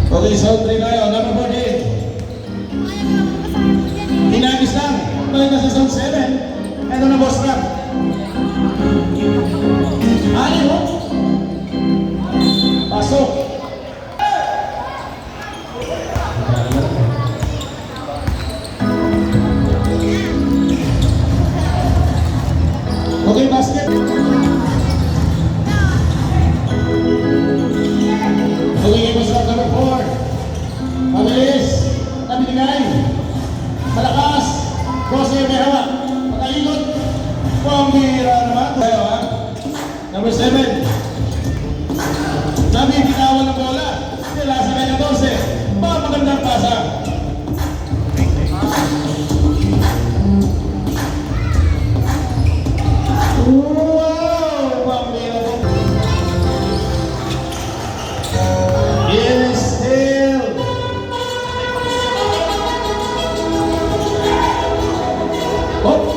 Okay, so 3 tayo. Number 14. Hinagis lang. Balik na sa zone 7. Ito na, boss rap. Ali mo. Pasok. Okay, basket. Okay, boss rap number 4. Mabilis. Nabinigay. Malakas. Jose may hawak. Pag-ikot. Pambira naman. Tayo ha. Number 7. Nabibitawan ng bola. Sila sa kanya 12. Magandang pasa. Wow! Pambira po. Yes, still. Oh!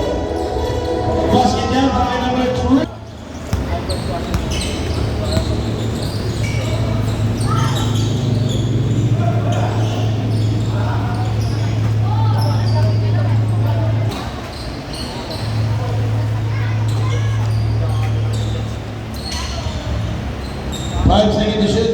Basket niya para number 2. Five seconds to shoot.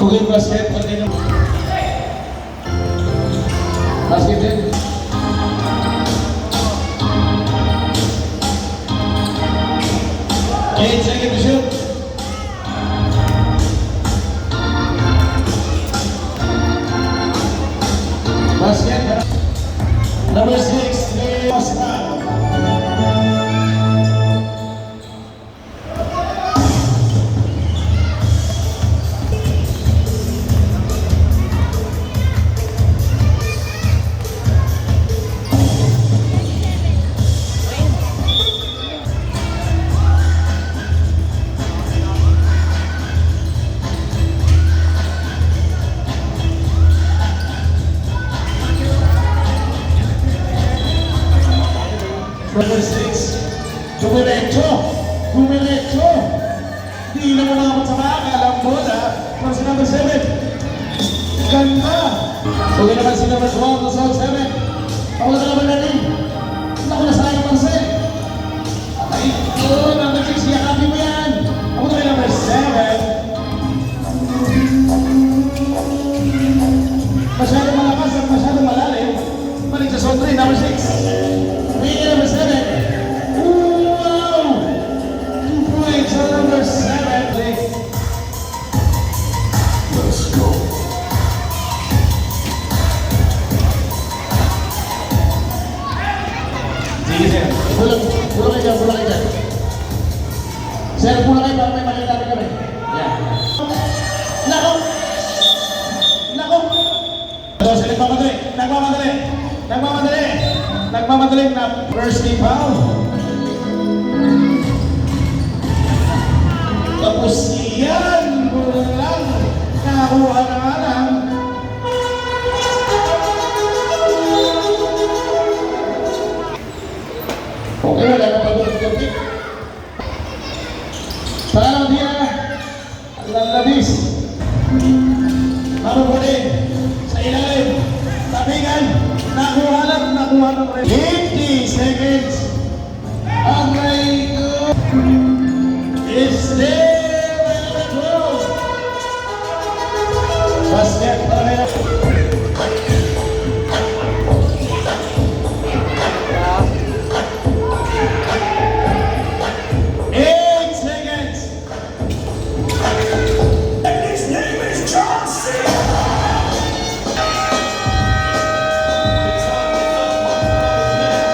Tugin basket, continue. Basket din. Eight seconds to shoot. Basket. Number 6, Leo Oscar. Number 6, Dumiretso. Dumiretso. Di na mo naman sa mga alam mo na. Para sa number 7. Ganda. Okay naman si number 12 na zone 7. Ako na naman na rin. Ako na sayang pansin. Okay. Oh, number 6, yakapin mo yan. Ako na rin number 7. Masyadong malakas at masyadong malalim. Balik sa zone 3, number 6. Number 7. Wow! 2 points on number 7. Let's go. Sige, sir. Pulang kayo dyan. Sir, pulang kayo para may makita kami. Yan. Nako! Nako! Ito, sir, nagmamadali na first team foul. Tapos yan, lang, nakakuha na nga lang. Okay, wala na pag-gabi. Parang di na, lalabis. Mabubunin, sa ilalim, tabingan, nakuha ng 50 seconds. Ang may is there. Basket para